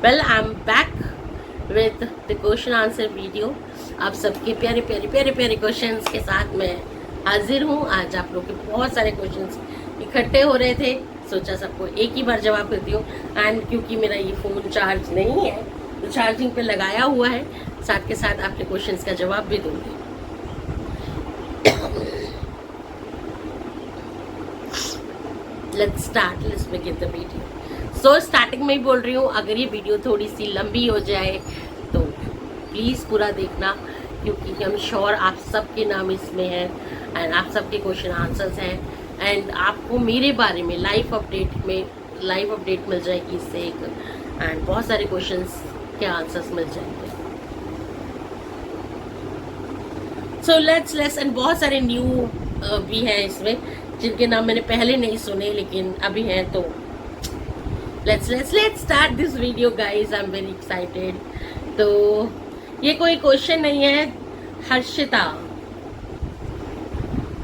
Well, I'm back with the question answer video. आप सबके प्यारे प्यारे प्यारे प्यारे क्वेश्चंस के साथ मैं हाजिर हूँ। आज आप लोग के बहुत सारे क्वेश्चंस इकट्ठे हो रहे थे, सोचा सबको एक ही बार जवाब देती हूँ। एंड क्योंकि मेरा ये फ़ोन चार्ज नहीं है तो चार्जिंग पे लगाया हुआ है, साथ के साथ आपके क्वेश्चंस का जवाब भी दूंगी। Let's start, let's begin the video. So starting में ही बोल रही हूँ, अगर ये वीडियो थोड़ी सी लंबी हो जाए तो प्लीज़ पूरा देखना, क्योंकि हम श्योर आप सबके नाम इसमें हैं एंड आप सबके क्वेश्चन आंसर्स हैं एंड आपको मेरे बारे में लाइव अपडेट मिल जाएगी इससे एक, एंड बहुत सारे क्वेश्चंस के आंसर्स मिल जाएंगे। सो लेट्स एंड बहुत सारे न्यू भी हैं इसमें जिनके नाम मैंने पहले नहीं सुने लेकिन अभी हैं, तो let's start this video guys, I'm very excited। तो ये कोई क्वेश्चन नहीं है।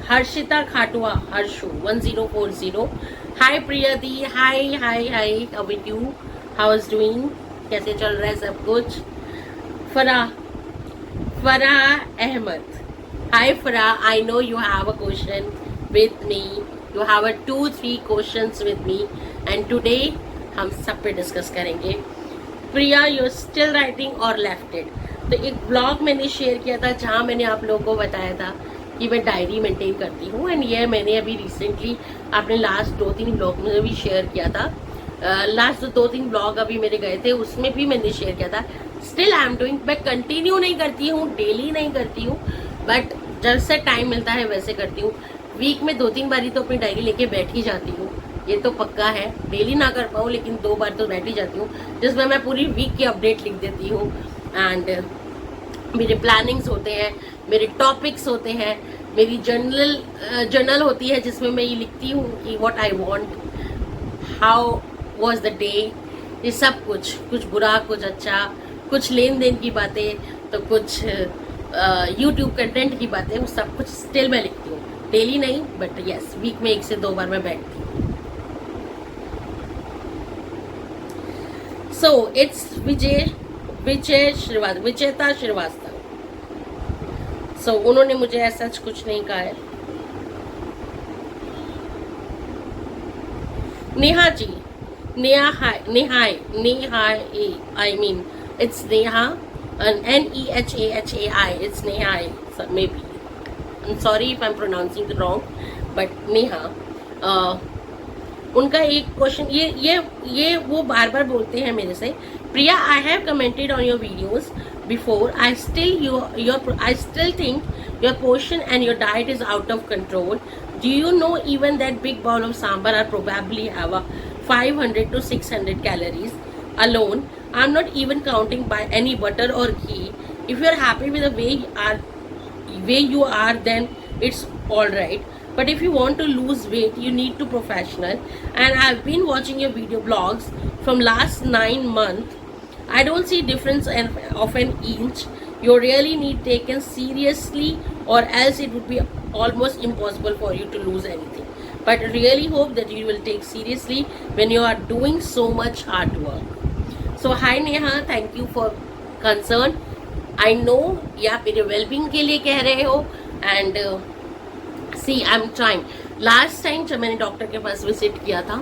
हर्षिता खाटुआ हर्षु 1040। हाय प्रिया दी, hi hi hi, how are you, how is doing, कैसे चल रहा है सब कुछ। Farah Ahmed, hi Farah, I know you have a question with me, you have 2-3 questions with me and today हम सब पे डिस्कस करेंगे। प्रिया, यू स्टिल राइटिंग और लेफ्ट इट। तो एक ब्लॉग मैंने शेयर किया था जहाँ मैंने आप लोगों को बताया था कि मैं डायरी मेंटेन करती हूँ एंड ये मैंने अभी रिसेंटली अपने लास्ट 2-3 ब्लॉग में भी शेयर किया था। लास्ट 2-3 ब्लॉग अभी मेरे गए थे, उसमें भी मैंने शेयर किया था। स्टिल आई एम डूइंग, मैं कंटिन्यू नहीं करती हूँ, डेली नहीं करती हूँ, बट जब से टाइम मिलता है वैसे करती हूँ। वीक में 2-3 बारी तो अपनी डायरी लेके बैठ ही जाती हूँ, ये तो पक्का है। डेली ना कर पाऊँ लेकिन 2 बार तो बैठ ही जाती हूँ, जिसमें मैं पूरी वीक की अपडेट लिख देती हूँ एंड मेरे प्लानिंग्स होते हैं, मेरे टॉपिक्स होते हैं, मेरी जर्नल होती है जिसमें मैं ये लिखती हूँ कि what I want, how was the day, ये सब कुछ बुरा, कुछ अच्छा, कुछ लेन देन की बातें, तो कुछ यूट्यूब कंटेंट की बातें, वो सब कुछ स्टिल मैं लिखती हूँ। डेली नहीं बट यस, वीक में 1 से 2 बार मैं बैठती हूँ। So it's विचेता Srivastava. सो उन्होंने मुझे ऐसा कुछ नहीं कहा है। Neha ji, Nehai, I mean it's Neha, NEHAHAI, it's Nehai maybe, I'm sorry if I'm pronouncing it wrong, but Neha, उनका एक क्वेश्चन ये वो बार बार बोलते हैं मेरे से, Priya, I have commented on your videos before, I still think your portion and your diet is out of control. Do you know even that big bowl of sambar are probably have 500 to 600 calories alone? I'm not even counting by any butter or ghee. If you're happy with the way you are, then it's all right, but if you want to lose weight you need to professional, and I've been watching your video blogs from last 9 months. I don't see difference of an inch. You really need taken seriously or else it would be almost impossible for you to lose anything, but really hope that you will take seriously when you are doing so much hard work. So hi Neha, thank you for concern. I know ये आप मेरे wellbeing के लिए कह रहे हो and see I am trying. Last time जब मैंने डॉक्टर के पास विजिट किया था,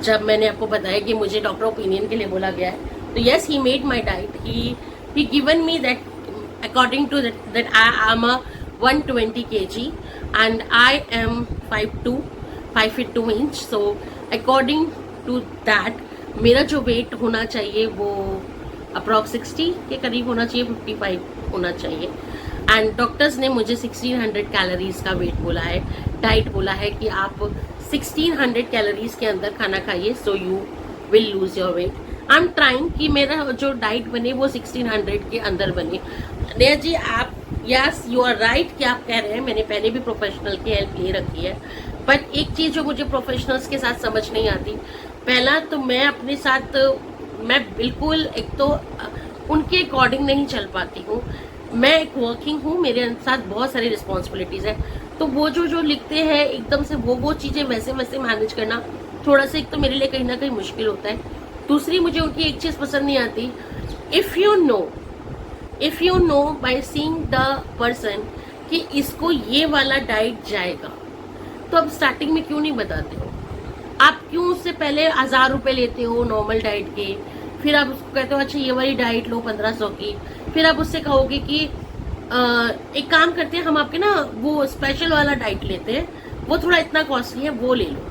जब मैंने आपको बताया कि मुझे डॉक्टर ओपिनियन के लिए बोला गया है, तो yes he made my diet, he given me that according to that I am a 120 kg and I am 5 feet 2 inch, so according to that मेरा जो वेट होना चाहिए वो अप्रॉक्स 60 के करीब होना चाहिए, 55 होना चाहिए। एंड डॉक्टर्स ने मुझे 1600 कैलोरीज का वेट बोला है, डाइट बोला है कि आप 1600 कैलोरीज के अंदर खाना खाइए, so you will lose your weight. I am trying कि मेरा जो डाइट बने वो 1600 के अंदर बने। नेहा जी, आप यस यू आर राइट कि आप कह रहे हैं, मैंने पहले भी प्रोफेशनल की हेल्प ले रखी है, बट एक चीज़ जो मुझे प्रोफेशनल्स के साथ समझ नहीं आती, पहला तो मैं अपने साथ मैं बिल्कुल एक तो उनके अकॉर्डिंग नहीं चल पाती हूँ। मैं एक वर्किंग हूँ, मेरे साथ बहुत सारी रिस्पॉन्सिबिलिटीज़ है, तो वो जो लिखते हैं एकदम से वो चीज़ें वैसे मैनेज करना थोड़ा सा एक तो मेरे लिए कहीं ना कहीं मुश्किल होता है। दूसरी मुझे उनकी एक चीज पसंद नहीं आती, if you know by seeing the person कि इसको ये वाला डाइट जाएगा, तो अब स्टार्टिंग में क्यों नहीं बताते हो? आप क्यों उससे पहले 1000 रुपए लेते हो नॉर्मल डाइट के, फिर आप उसको कहते हो अच्छा ये वाली डाइट लो 1500 की, फिर आप उससे कहोगे कि एक काम करते हैं हम आपके ना वो स्पेशल वाला डाइट लेते हैं, वो थोड़ा इतना कॉस्टली है, वो ले लो।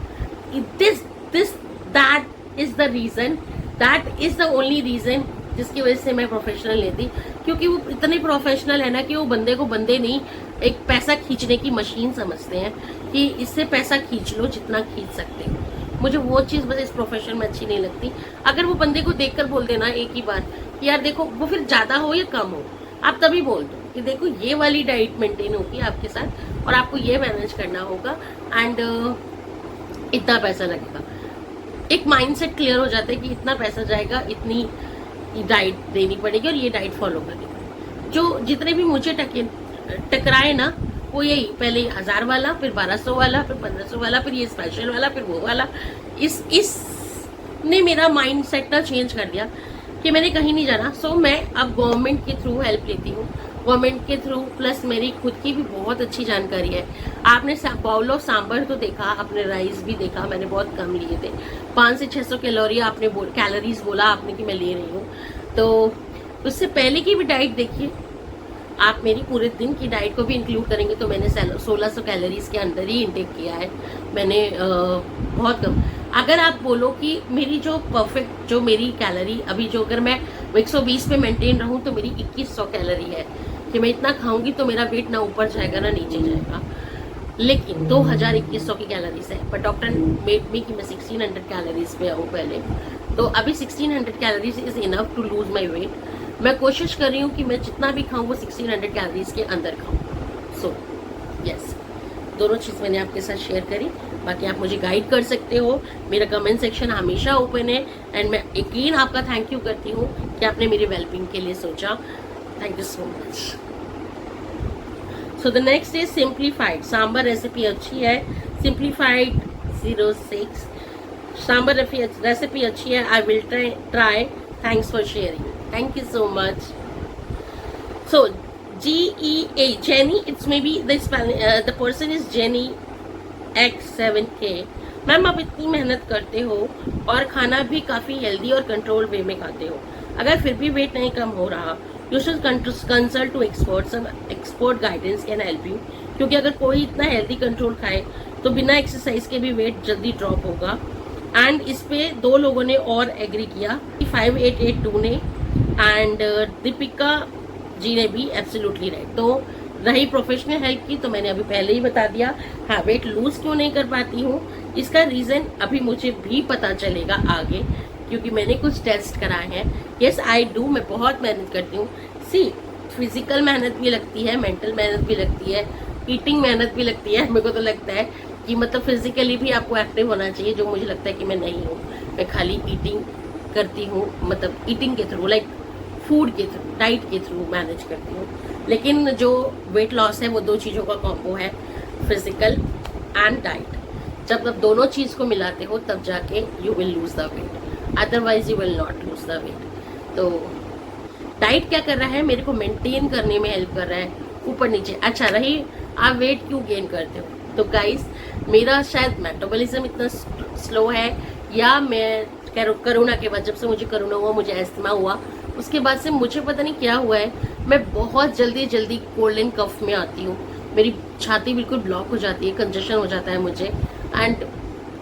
That is the only reason जिसकी वजह से मैं प्रोफेशनल लेती, क्योंकि वो इतने प्रोफेशनल है ना कि वो बंदे को बंदे नहीं एक पैसा खींचने की मशीन समझते हैं कि इससे पैसा खींच लो जितना खींच सकते हो। मुझे वो चीज बस इस प्रोफेशन में अच्छी नहीं लगती। अगर वो बंदे को देखकर बोल देना एक ही बार कि यार देखो, वो फिर ज्यादा हो या कम हो, आप तभी बोल दो कि देखो ये वाली डाइट मेंटेन होगी आपके साथ और आपको ये मैनेज करना होगा एंड इतना पैसा लगेगा। एक माइंडसेट क्लियर हो जाता है कि इतना पैसा जाएगा, इतनी डाइट देनी पड़ेगी और ये डाइट फॉलो करनी पड़ेगी। जो जितने भी मुझे टकराए ना, वो यही पहले 1000 वाला, फिर 1200 वाला, फिर 1500 वाला, फिर ये स्पेशल वाला, फिर वो वाला। इसने मेरा माइंड सेट ना चेंज कर दिया कि मैंने कहीं नहीं जाना। सो मैं अब गवर्नमेंट के थ्रू हेल्प लेती हूँ, गवर्नमेंट के थ्रू, प्लस मेरी खुद की भी बहुत अच्छी जानकारी है। आपने बाउल ऑफ सांबर तो देखा, आपने राइस भी देखा, मैंने बहुत कम लिए थे। 500 से 600 कैलोरी आपने कैलोरीज बोला आपने कि मैं ले रही हूँ, तो उससे पहले की भी डाइट देखिए आप। मेरी पूरे दिन की डाइट को भी इंक्लूड करेंगे तो मैंने 1600 कैलोरीज के अंदर ही इंटेक किया है मैंने, बहुत कम। अगर आप बोलो कि मेरी जो परफेक्ट जो मेरी कैलोरी अभी जो अगर मैं 120 पे मेंटेन रहूं तो मेरी 2100 कैलोरी है कि मैं इतना खाऊंगी तो मेरा वेट ना ऊपर जाएगा ना नीचे जाएगा। लेकिन 2100 की कैलोरीज है, पर डॉक्टर मेड मी कि मैं 1600 कैलोरीज पे आऊँ पहले। तो अभी 1600 calories is enough to lose my weight. मैं कोशिश कर रही हूँ कि मैं जितना भी खाऊं वो 1600 कैलोरीज के अंदर खाऊं। सो यस, दोनों चीज़ मैंने आपके साथ शेयर करी। बाकी आप मुझे गाइड कर सकते हो, मेरा कमेंट सेक्शन हमेशा ओपन है एंड मैं अगेन आपका थैंक यू करती हूँ कि आपने मेरी वेलबींग के लिए सोचा। Thank you so much. So the next is simplified sambar recipe अच्छी है, सिंप्लीफाइड 06 सांबर रेसिपी अच्छी है, I will try. Thanks for sharing, thank you so much. So GEA Jenny, it's maybe the person is Jenny X7K। Ma'am आप इतनी मेहनत करते हो और खाना भी काफ़ी हेल्दी और कंट्रोल वे में खाते हो, अगर फिर भी वेट नहीं कम हो रहा, you should consult to expert, some expert guidance can help you. क्योंकि अगर कोई इतना हेल्दी कंट्रोल खाए तो बिना एक्सरसाइज के भी वेट जल्दी ड्रॉप होगा। एंड इस पे 2 लोगों ने और एग्री किया, 5882 ने एंड दीपिका जी ने भी एब्सोल्युटली राइट। तो रही प्रोफेशनल हेल्प की तो मैंने अभी पहले ही बता दिया। हाँ, वेट लूज क्यों नहीं कर पाती हूँ इसका रीजन अभी मुझे भी पता चलेगा आगे, क्योंकि मैंने कुछ टेस्ट कराए हैं। यस आई डू, मैं बहुत मेहनत करती हूँ। सी फिजिकल मेहनत भी लगती है, मेंटल मेहनत भी लगती है, ईटिंग मेहनत भी लगती है। मेरे को तो लगता है कि मतलब फिजिकली भी आपको एक्टिव होना चाहिए, जो मुझे लगता है कि मैं नहीं हूँ। मैं खाली ईटिंग करती हूँ, मतलब ईटिंग के थ्रू, लाइक फूड के थ्रू, डाइट के थ्रू मैनेज करती हूँ। लेकिन जो वेट लॉस है वो 2 चीज़ों का कॉम्बो है, फिजिकल एंड डाइट। जब आप दोनों चीज़ को मिलाते हो तब जाके you will lose the weight, otherwise you will not lose the weight. तो डाइट क्या कर रहा है, मेरे को मेंटेन करने में हेल्प कर रहा है, ऊपर नीचे। अच्छा, रही आप वेट क्यों गेन करते हो, तो गाइस मेरा शायद मेटाबॉलिज्म इतना स्लो है, या मैं कोरोना के बाद, जब से मुझे कोरोना हुआ, मुझे अस्थमा हुआ, उसके बाद से मुझे पता नहीं क्या हुआ है, मैं बहुत जल्दी कोल्ड एंड कफ में आती हूँ। मेरी छाती बिल्कुल ब्लॉक हो जाती है, कंजेशन हो जाता है मुझे, एंड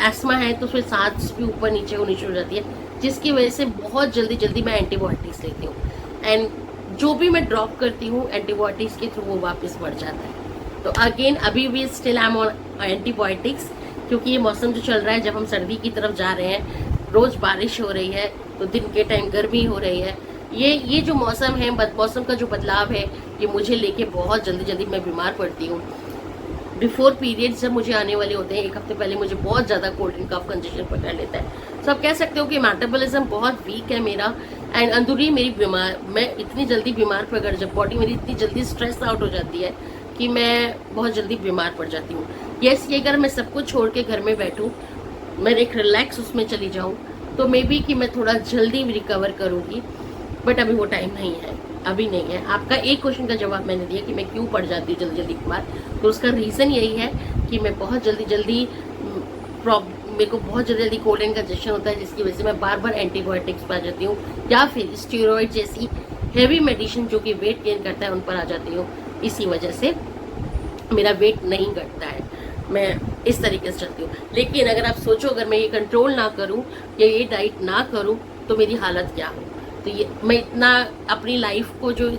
एस्थमा है तो फिर सांस भी ऊपर नीचे हो जाती है, जिसकी वजह से बहुत जल्दी मैं एंटीबायोटिक्स लेती हूँ। एंड जो भी मैं ड्रॉप करती हूँ एंटीबायोटिक्स के थ्रू वो वापस बढ़ जाता है। तो अगेन अभी भी still I am on antibiotics, क्योंकि ये मौसम जो चल रहा है, जब हम सर्दी की तरफ जा रहे हैं, रोज बारिश हो रही है तो दिन के टाइम गर्मी हो रही है, ये जो मौसम है, मौसम का जो बदलाव है, ये मुझे लेके बहुत जल्दी मैं बीमार पड़ती हूँ। बिफोर पीरियड्स जब मुझे आने वाले होते हैं, 1 हफ्ते पहले मुझे बहुत ज़्यादा कोल्ड एंड कफ कंजेशन पकड़ लेता है। तो आप कह सकते हो कि मेटाबॉलिज्म बहुत वीक है मेरा, एंड अंदरूनी मेरी मैं इतनी जल्दी बीमार पड़, जब बॉडी मेरी इतनी जल्दी स्ट्रेस आउट हो जाती है कि मैं बहुत जल्दी बीमार पड़ जाती हूँ। यस, ये अगर मैं सब कुछ छोड़ के घर में बैठूँ मैं एक रिलैक्स उसमें चली जाऊँ, तो मे बी कि मैं थोड़ा जल्दी रिकवर करूँगी, बट अभी वो टाइम नहीं है, अभी नहीं है। आपका एक क्वेश्चन का जवाब मैंने दिया कि मैं क्यों पड़ जाती हूँ जल्दी जल्दी बीमार, तो उसका रीज़न यही है कि मैं बहुत जल्दी मेरे को बहुत जल्दी कोल्ड एंड कंजेशन होता है, जिसकी वजह से मैं बार बार एंटीबायोटिक्स पर आ जाती हूँ, या फिर स्टेरॉइड जैसी हेवी मेडिसिन जो कि वेट गेन करता है उन पर आ जाती हूँ। इसी वजह से मेरा वेट नहीं घटता है, मैं इस तरीके से चलती हूँ। लेकिन अगर आप सोचो, अगर मैं ये कंट्रोल ना करूँ या ये डाइट ना करूँ तो मेरी हालत क्या हो। तो ये मैं इतना अपनी लाइफ को जो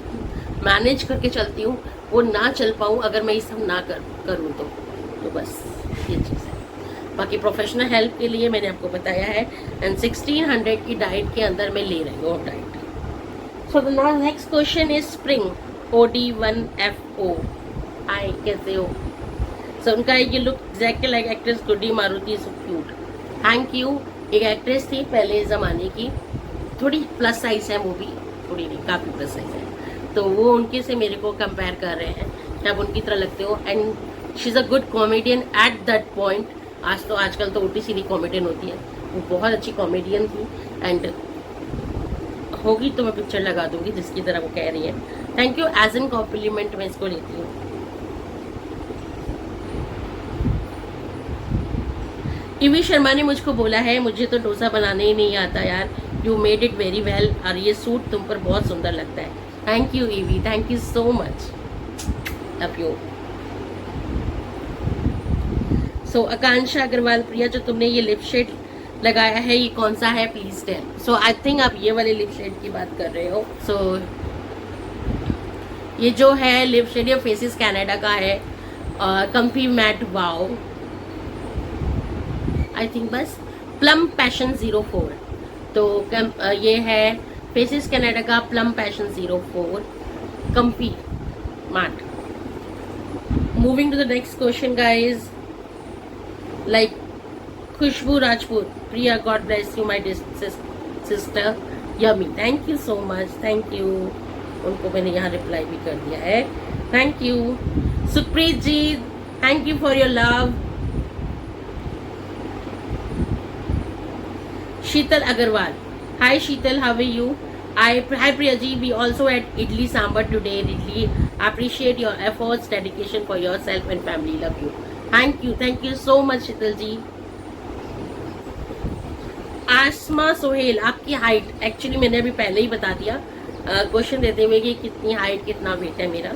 मैनेज करके चलती हूँ वो ना चल पाऊँ अगर मैं ये सब ना करूँ तो बस ये चीज़ है। बाकी प्रोफेशनल हेल्प के लिए मैंने आपको बताया है, एंड 1600 की डाइट के अंदर मैं ले रही हूँ diet. So the next question is spring OD1FO। हाय, कैसे हो? सो उनका ये look exactly like actress Guddi Maruti, so cute. Thank you. एक एक्ट्रेस थी पहले ज़माने की, थोड़ी प्लस साइज है वो भी, थोड़ी नहीं काफ़ी प्लस साइज है, तो वो उनके से मेरे को कंपेयर कर रहे हैं कि आप उनकी तरह लगते हो, and she is a good comedian at that point. आजकल तो उल्टी सीधी कॉमेडियन होती है, वो बहुत अच्छी कॉमेडियन थी, एंड होगी तो मैं पिक्चर लगा दूंगी जिसकी तरह वो कह रही है। Thank you, as an compliment मैं इसको लेती हूँ। ईवी शर्मा ने मुझको बोला है, मुझे तो डोसा बनाने ही नहीं आता यार, you made it very well, और ये सूट तुम पर बहुत सुंदर लगता है। Thank you Ivy, thank you so much, love you. So Akanksha Agarwal, Priya जो तुमने ये लिप शेड लगाया है ये कौन सा है, please tell. So I think आप ये वाले लिप शेड की बात कर रहे हो। सो ये जो है लिप शेड ये फेसेस कनाडा का है, comfy matte wow, I think बस प्लम पैशन 04। तो ये है फेसेस कनाडा का plum passion 04 comfy matte. Moving to the next question guys, like Khushboo Rajput, Priya God bless you my sister, Yami, thank you so much, thank you. उनको मैंने यहाँ reply भी कर दिया है, thank you. Sukhpreet ji, thank you for your love. Sheetal Agarwal, hi Sheetal, how are you? Hi Priya ji, we also had idli sambar today. Really appreciate your efforts, dedication for yourself and family. Love you. Thank you so much शीतल जी। आसमा सोहेल, आपकी height actually मैंने अभी पहले ही बता दिया question देते हुए कि कितनी हाइट कितना वेट है मेरा।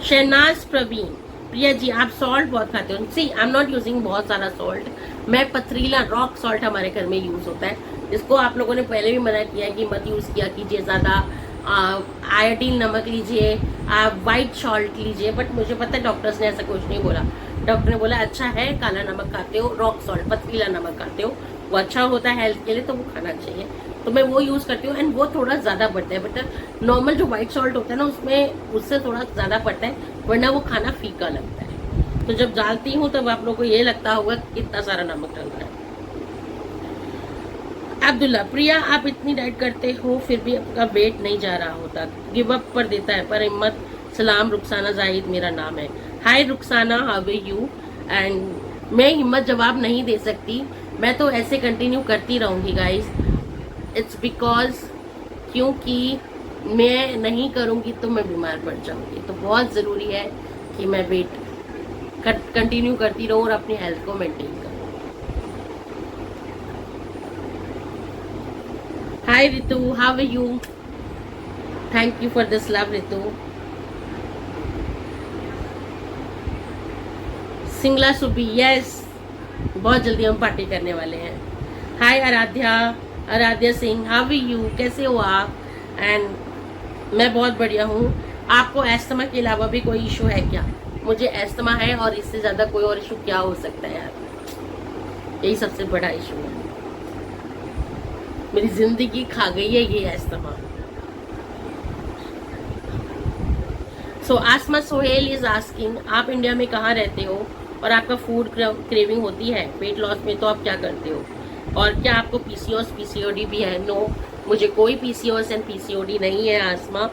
शहनाज प्रवीण, प्रिया जी आप सॉल्ट बहुत खाते हो। सी आई एम नॉट यूजिंग बहुत सारा सॉल्ट, मैं पथरीला रॉक सॉल्ट हमारे घर में यूज होता है, इसको आप लोगों ने पहले भी मना किया कि मत यूज किया कीजिए ज़्यादा। आयोडीन नमक लीजिए, आप वाइट सॉल्ट लीजिए, बट मुझे पता है डॉक्टर्स ने ऐसा कुछ नहीं बोला। डॉक्टर ने बोला अच्छा है काला नमक खाते हो, रॉक सॉल्ट पथरीला नमक खाते हो, वो अच्छा होता है हेल्थ के लिए, तो वो खाना चाहिए, तो मैं वो यूज़ करती हूँ। एंड वो थोड़ा ज़्यादा पड़ता है, बट नॉर्मल जो वाइट सॉल्ट होता है ना उसमें उससे थोड़ा ज़्यादा पड़ता है, वरना वो खाना फीका लगता है। तो जब डालती हूँ तब आप लोगों को ये लगता होगा कितना सारा नमक डल रहा है। अब्दुल्ला, प्रिया आप इतनी डाइट करते हो फिर भी आपका वेट नहीं जा रहा होता, गिव अप पर देता है पर हिम्मत। सलाम, रुखसाना जाहिद मेरा नाम है। Hi Rukhsana, how are you? And मैं हिम्मत जवाब नहीं दे सकती, मैं तो ऐसे कंटिन्यू करती रहूँगी गाइस। इट्स बिकॉज क्योंकि मैं नहीं करूँगी तो मैं बीमार पड़ जाऊँगी, तो बहुत ज़रूरी है कि मैं वेट कंटिन्यू करती रहूँ और अपनी हेल्थ को मेंटेन करूँ। Hi Ritu, how are you? Thank you for this love Ritu. Singla Subi, yes बहुत जल्दी हम पार्टी करने वाले हैं। हाय आराध्या सिंह, हाउ आर यू? कैसे हो आप? एंड मैं बहुत बढ़िया हूँ। आपको एस्थमा के अलावा भी कोई इशू है क्या? मुझे एस्थमा है और इससे ज़्यादा कोई और इशू क्या हो सकता है यार, यही सबसे बड़ा इशू है, मेरी जिंदगी खा गई है ये asthma. So Asma Sohail is asking, आप इंडिया में कहाँ रहते हो और आपका फूड क्रेविंग होती है वेट लॉस में, तो आप क्या करते हो? और क्या आपको पीसीओएस पीसीओडी भी है? नो, मुझे कोई पीसीओएस एंड पीसीओडी नहीं है आसमा,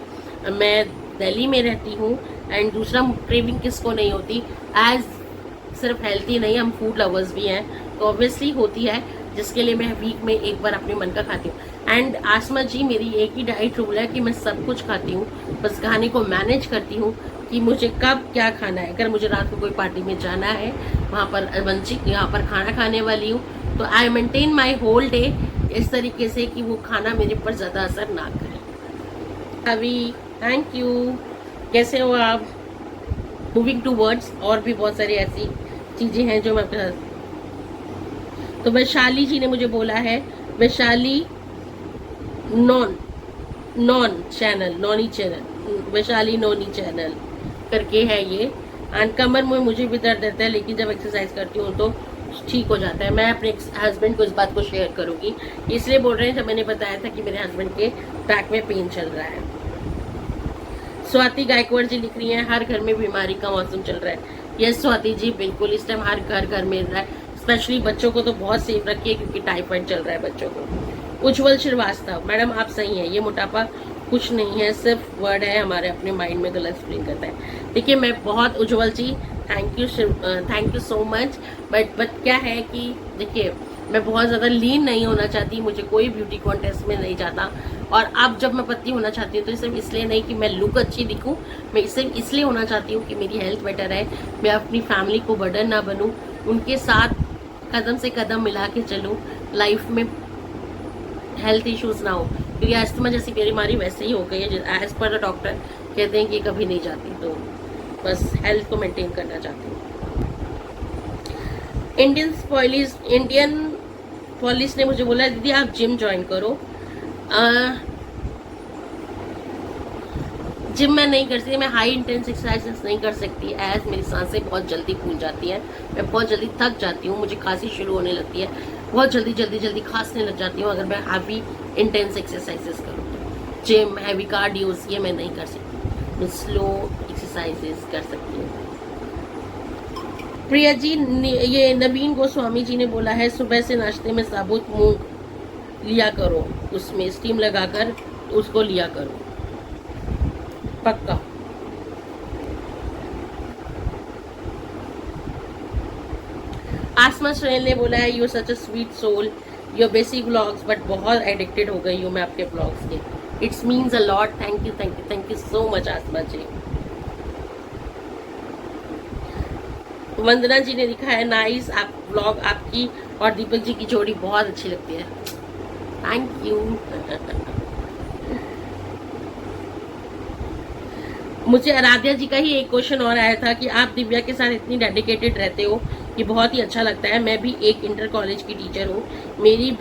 मैं दिल्ली में रहती हूँ। एंड दूसरा क्रेविंग किसको नहीं होती, एज सिर्फ हेल्थी नहीं, हम फूड लवर्स भी हैं, तो ऑब्वियसली होती है, जिसके लिए मैं वीक में एक बार अपने मन का खाती हूँ। एंड आसमा जी, मेरी एक ही डाइट रूल है कि मैं सब कुछ खाती हूँ, बस खाने को मैनेज करती हूँ कि मुझे कब क्या खाना है। अगर मुझे रात को कोई पार्टी में जाना है, वहाँ पर मंची यहाँ पर खाना खाने वाली हूँ, तो I maintain my whole day इस तरीके से कि वो खाना मेरे पर ज़्यादा असर ना करे। अभी थैंक यू, कैसे हो आप? मूविंग टू वर्ड्स, और भी बहुत सारी ऐसी चीज़ें हैं जो मैं आपके साथ। तो वैशाली जी ने मुझे बोला है, Vaishali non channel, Vaishali Noni channel करके है ये। एंड कमर में मुझे भी दर्द रहता है, लेकिन जब एक्सरसाइज करती हूँ तो ठीक हो जाता है। मैं अपने हस्बैंड को इस बात को शेयर करूंगी, इसलिए बोल रहे हैं जब मैंने बताया था कि मेरे हस्बैंड के बैक में पेन चल रहा है। स्वाति गायकवाड़ जी लिख रही हैं, हर घर में बीमारी का मौसम चल रहा है। यस स्वाति जी, बिल्कुल इस टाइम हर घर में रहा है, स्पेशली बच्चों को तो बहुत सेफ रखिए क्योंकि टाइफाइड चल रहा है बच्चों को। उज्जवल श्रीवास्तव, मैडम आप सही हैं, ये मोटापा कुछ नहीं है, सिर्फ वर्ड है हमारे अपने माइंड में गलत स्प्रिंग करता है। देखिए मैं बहुत, Ujjwal ji thank you so much, but क्या है कि देखिए मैं बहुत ज़्यादा लीन नहीं होना चाहती, मुझे कोई ब्यूटी कॉन्टेस्ट में नहीं जाता। और अब जब मैं पतली होना चाहती हूँ तो सिर्फ इसलिए नहीं कि मैं लुक अच्छी दिखूँ, मैं सिर्फ इसलिए होना चाहती हूँ कि मेरी हेल्थ बेटर है, मैं अपनी फैमिली को बर्डन ना बनूँ, उनके साथ कदम से कदम मिला के चलूँ, लाइफ में हेल्थ इश्यूज ना हो। क्योंकि अस्थमा जैसी बीमारी वैसे ही हो गई है, एज पर द डॉक्टर कहते हैं कि कभी नहीं जाती, तो बस हेल्थ को मेंटेन करना चाहती हूँ। इंडियन पुलिस ने मुझे बोला दीदी आप जिम ज्वाइन करो। जिम मैं नहीं कर सकती, मैं हाई इंटेंस एक्सरसाइजेस नहीं कर सकती, एज मेरी सांसें बहुत जल्दी फूल जाती हैं, मैं बहुत जल्दी थक जाती हूँ, मुझे खांसी शुरू होने लगती है, बहुत जल्दी खांसने लग जाती हूँ अगर मैं हैवी इंटेंस एक्सरसाइजेस करूँ तो। जिम, हैवी कार्डियोस ये मैं नहीं कर सकती, मैं स्लो एक्सरसाइजेस कर सकती हूँ। प्रिया जी, ये नवीन गोस्वामी जी ने बोला है सुबह से नाश्ते में साबुत मूंग लिया करो, उसमें स्टीम लगाकर उसको लिया करो, पक्का। आसमा सुहेल ने बोला है you such a sweet soul, your basic vlogs, but बहुत एडिक्टेड हो गई हूँ मैं आपके व्लॉग्स के, it's means a lot, thank you so much Asma ji. Vandana ji ने लिखा है नाइस आप व्लॉग, आपकी और दीपक जी की जोड़ी बहुत अच्छी लगती है, थैंक यू। मुझे आराध्या जी का ही एक क्वेश्चन और आया था कि आप दिव्या के साथ इतनी डेडिकेटेड रहते हो, ये बहुत ही अच्छा लगता है। मैं भी एक इंटर कॉलेज की टीचर हूँ, मेरी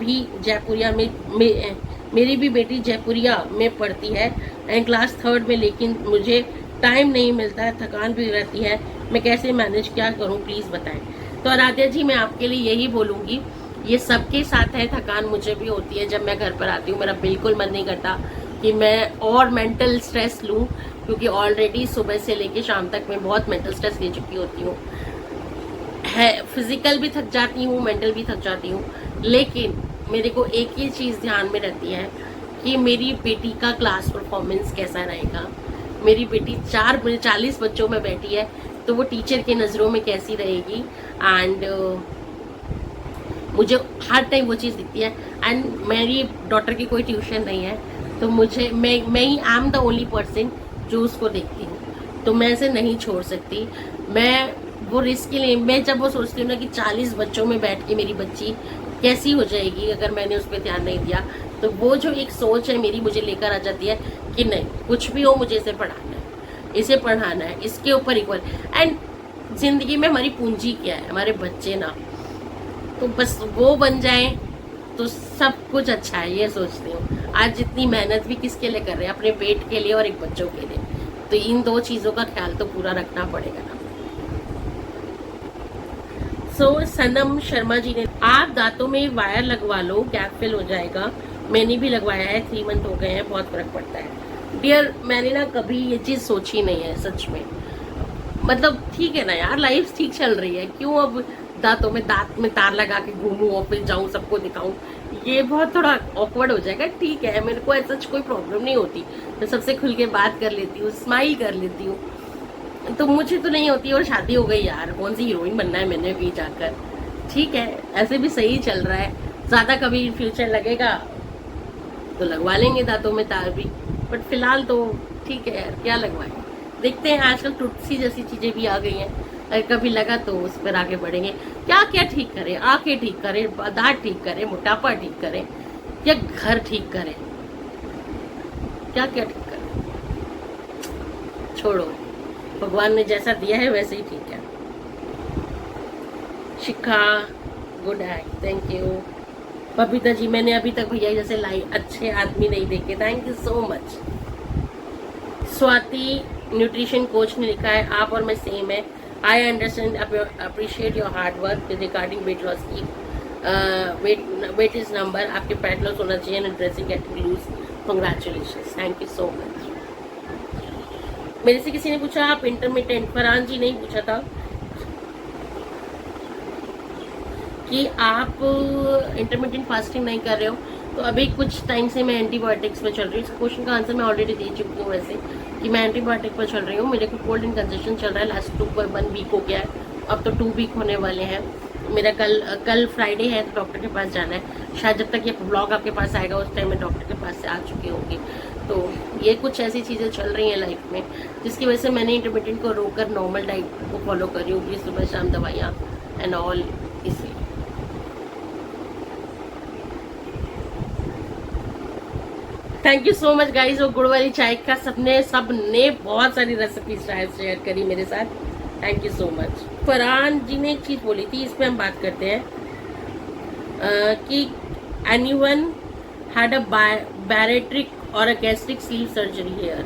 भी बेटी जयपुरिया में पढ़ती है एंड क्लास 3rd में, लेकिन मुझे टाइम नहीं मिलता है, थकान भी रहती है, मैं कैसे मैनेज क्या करूँ प्लीज़ बताएं। तो आराध्या जी मैं आपके लिए यही बोलूँगी, ये सबके साथ है, थकान मुझे भी होती है। जब मैं घर पर आती हूँ मेरा बिल्कुल मन नहीं करता कि मैं और मेंटल स्ट्रेस लूँ, क्योंकि ऑलरेडी सुबह से लेके शाम तक मैं बहुत मेंटल स्ट्रेस ले चुकी होती हूँ, है फिजिकल भी थक जाती हूँ, मेंटल भी थक जाती हूँ। लेकिन मेरे को एक ही चीज़ ध्यान में रहती है कि मेरी बेटी का क्लास परफॉर्मेंस कैसा रहेगा, मेरी बेटी 40 बच्चों में बैठी है तो वो टीचर की नज़रों में कैसी रहेगी, एंड मुझे हर टाइम वो चीज़ दिखती है। एंड मेरी डॉटर की कोई ट्यूशन नहीं है, तो मुझे मैं ही I am the only person जो उसको देखती हूँ, तो मैं इसे नहीं छोड़ सकती। मैं वो रिस्क के लिए, मैं जब वो सोचती हूँ ना कि 40 बच्चों में बैठ के मेरी बच्ची कैसी हो जाएगी अगर मैंने उस पर ध्यान नहीं दिया, तो वो जो एक सोच है मेरी मुझे लेकर आ जाती है कि नहीं कुछ भी हो मुझे इसे पढ़ाना है, इसके ऊपर इक्वल। एंड जिंदगी में हमारी पूंजी क्या है, हमारे बच्चे ना, तो बस वो बन जाए तो सब कुछ अच्छा है, ये सोचती हूँ। आज जितनी मेहनत भी किसके लिए कर रहे हैं, अपने पेट के लिए और एक बच्चों के लिए, तो इन 2 चीज़ों का ख्याल तो पूरा रखना पड़ेगा ना। सनम शर्मा जी ने, आप दांतों में वायर लगवा लो, गैप फिल हो जाएगा, मैंने भी लगवाया है, 3 मंथ हो गए हैं, बहुत फर्क पड़ता है। डियर मैंने ना कभी ये चीज़ सोची नहीं है सच में, मतलब ठीक है ना यार, लाइफ ठीक चल रही है, क्यों अब दांत में तार लगा के घूमूं और फिर जाऊं सबको दिखाऊं, ये बहुत थोड़ा ऑकवर्ड हो जाएगा। ठीक है, मेरे को ऐसा कोई प्रॉब्लम नहीं होती, मैं सबसे खुल के बात कर लेती हूँ, स्माइल कर लेती हूँ, तो मुझे तो नहीं होती। और शादी हो गई यार, कौन सी हीरोइन बनना है मैंने भी जाकर, ठीक है, ऐसे भी सही चल रहा है। ज़्यादा कभी इन फ्यूचर लगेगा तो लगवा लेंगे दांतों में तार भी, बट फिलहाल तो ठीक है यार, क्या लगवाएं। देखते हैं, आजकल टुटसी जैसी चीज़ें भी आ गई हैं, अगर कभी लगा तो उस पर आगे बढ़ेंगे। क्या क्या ठीक करें, आंखें ठीक करें, दांत ठीक करें, मोटापा ठीक करें, या घर ठीक करें, क्या क्या ठीक करें, छोड़ो, भगवान ने जैसा दिया है वैसे ही ठीक है। शिखा, गुड है, थैंक यू। बबीता जी, मैंने अभी तक भैया जैसे अच्छे आदमी नहीं देखे, thank you so much. Swati nutrition coach ने लिखा है, आप और मैं सेम है। I understand, appreciate your hard work regarding weight loss की। वेट इज नंबर, आपके फैट लॉस होना चाहिए and dressing getting loose. Congratulations, thank you so much. मेरे से किसी ने पूछा आप इंटरमिटेंट, फरहान जी नहीं पूछा था कि आप इंटरमिटेंट फास्टिंग नहीं कर रहे हो, तो अभी कुछ टाइम से मैं एंटीबायोटिक्स पे चल रही हूँ। इस क्वेश्चन का आंसर मैं ऑलरेडी दे चुकी हूँ वैसे, कि मैं एंटीबायोटिक पर चल रही हूँ। मेरे को कोल्ड एंड कंजेशन चल रहा है, लास्ट 1 वीक हो गया है, अब तो 2 वीक होने वाले हैं। मेरा कल फ्राइडे है, तो डॉक्टर के पास जाना है। शायद जब तक ये ब्लॉग आपके पास आएगा उस टाइम मैं डॉक्टर के पास से आ चुकी होंगी। तो ये कुछ ऐसी चीज़ें चल रही हैं लाइफ में, जिसकी वजह से मैंने इंटरमिटेंट को रोककर नॉर्मल डाइट को फॉलो कर रही हूँ, कि सुबह शाम दवाइयाँ एंड ऑल, इसलिए। Thank you so much guys. वो गुड़ वाली चाय का सबने बहुत सारी रेसिपी शायद शेयर करी मेरे साथ, thank you so much. Farhan ji ने एक चीज़ बोली थी, इस पे हम बात करते हैं कि एनीवन हैड अ बैरेट्रिक और अ गैस्ट्रिक स्लीव सर्जरी हेयर।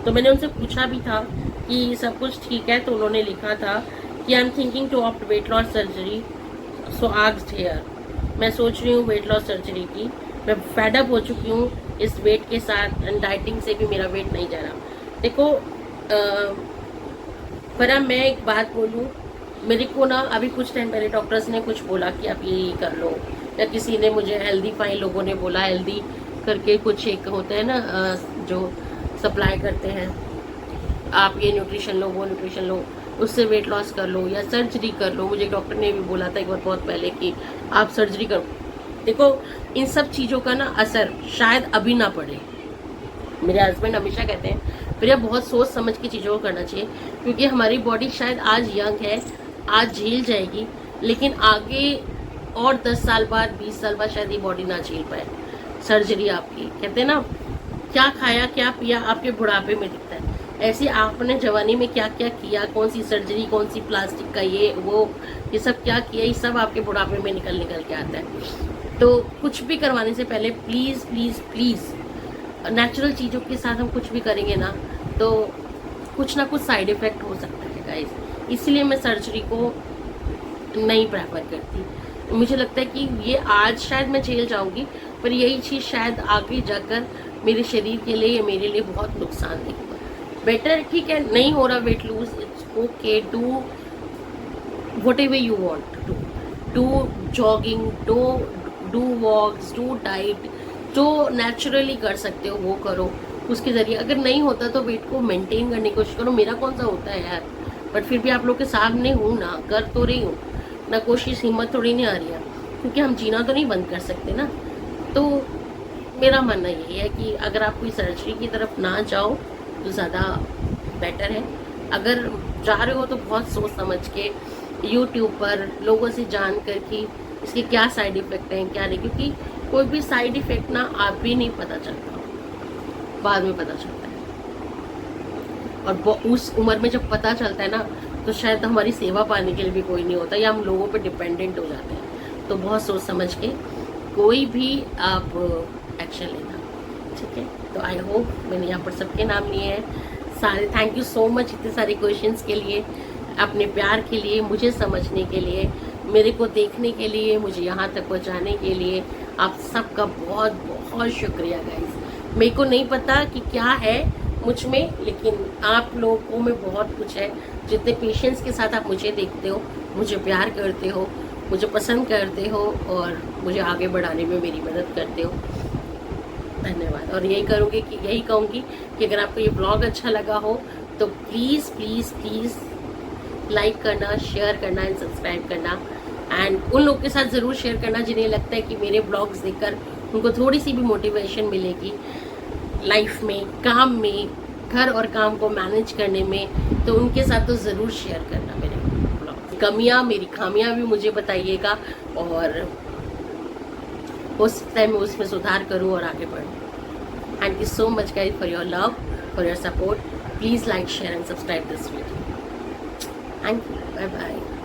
तो मैंने उनसे पूछा भी था कि सब कुछ ठीक है, तो उन्होंने लिखा था कि I am thinking to opt weight loss surgery, so asked here. मैं सोच रही हूँ वेट लॉस सर्जरी की, मैं फेड अप हो चुकी हूँ इस वेट के साथ, एंड डाइटिंग से भी मेरा वेट नहीं जा रहा। देखो पर मैं एक बात बोलूँ, मेरे को ना अभी कुछ टाइम पहले डॉक्टर्स ने कुछ बोला कि आप ये कर लो, या किसी ने मुझे हेल्दी फाइन लोगों ने बोला, हेल्दी करके कुछ एक होते हैं ना जो सप्लाई करते हैं, आप ये न्यूट्रिशन लो, वो न्यूट्रिशन लो, उससे वेट लॉस कर लो, या सर्जरी कर लो। मुझे डॉक्टर ने भी बोला था एक बार बहुत पहले कि आप सर्जरी करो। देखो, इन सब चीज़ों का ना असर शायद अभी ना पड़े। मेरे हस्बैंड हमेशा कहते हैं भैया बहुत सोच समझ के चीज़ों को करना चाहिए, क्योंकि हमारी बॉडी शायद आज यंग है, आज झेल जाएगी, लेकिन आगे और 10 साल बाद, 20 साल बाद शायद ये बॉडी ना झेल पाए। सर्जरी आपकी, कहते हैं ना, क्या खाया क्या पिया आपके बुढ़ापे में दिखता है। ऐसे आपने जवानी में क्या क्या किया, कौन सी सर्जरी, कौन सी प्लास्टिक का ये सब क्या किया, ये सब आपके बुढ़ापे में निकल के आता है। तो कुछ भी करवाने से पहले प्लीज़ प्लीज़ प्लीज़ नेचुरल चीज़ों के साथ हम कुछ भी करेंगे ना, तो कुछ ना कुछ साइड इफ़ेक्ट हो सकता है गाइस। इसलिए मैं सर्जरी को नहीं प्रेफर करती। मुझे लगता है कि ये आज शायद मैं झेल जाऊंगी, पर यही चीज़ शायद आगे जाकर मेरे शरीर के लिए या मेरे लिए बहुत नुकसान देगी। बेटर, ठीक है, नहीं हो रहा weight lose, it's okay, do whatever you want to do, jogging, do walks, do diet, जो नेचुरली कर सकते हो वो करो, उसके ज़रिए। अगर नहीं होता तो वेट को मेंटेन करने की कोशिश करो। मेरा कौन सा होता है यार, बट फिर भी आप लोग के सामने हूँ ना, कर तो रही हूँ ना, कोशिश, हिम्मत थोड़ी नहीं आ रही है, क्योंकि हम जीना तो नहीं बंद कर सकते ना। तो मेरा मानना यही है कि अगर आप कोई सर्जरी की तरफ ना जाओ तो ज़्यादा बेटर है। अगर जा रहे हो तो बहुत सोच समझ के यूट्यूब पर लोगों से जान कर कि इसके क्या साइड इफ़ेक्ट हैं क्या नहीं, क्योंकि कोई भी साइड इफ़ेक्ट ना आप भी नहीं पता चलता, बाद में पता चलता है। और उस उम्र में जब पता चलता है ना, तो शायद हमारी सेवा पाने के लिए भी कोई नहीं होता, या हम लोगों पे डिपेंडेंट हो जाते हैं। तो बहुत सोच समझ के कोई भी आप एक्शन लेना, ठीक है। तो आई होप मैंने यहाँ पर सबके नाम लिए हैं सारे। थैंक यू सो मच इतने सारे क्वेश्चंस के लिए, अपने प्यार के लिए, मुझे समझने के लिए, मेरे को देखने के लिए, मुझे यहाँ तक पहुँचाने के लिए आप सबका बहुत बहुत शुक्रिया गाइस। मेरे को नहीं पता कि क्या है मुझ में, लेकिन आप लोगों में बहुत कुछ है। जितने पेशेंस के साथ आप मुझे देखते हो, मुझे प्यार करते हो, मुझे पसंद करते हो और मुझे आगे बढ़ाने में मेरी मदद करते हो, धन्यवाद। और यही कहूँगी कि अगर आपको ये ब्लॉग अच्छा लगा हो तो प्लीज़ प्लीज़ प्लीज़ लाइक करना, शेयर करना एंड सब्सक्राइब करना। एंड उन लोग के साथ ज़रूर शेयर करना जिन्हें लगता है कि मेरे ब्लॉग्स देखकर उनको थोड़ी सी भी मोटिवेशन मिलेगी लाइफ में, काम में, घर और काम को मैनेज करने में, तो उनके साथ तो ज़रूर शेयर करना मेरे ब्लॉग। कमियाँ, मेरी खामियाँ भी मुझे बताइएगा और हो सकता है मैं उसमें सुधार करूँ और आगे बढ़ूँ। Thank you so much guys for your love, for your support. Please like, share and subscribe this video. Thank you. Bye bye.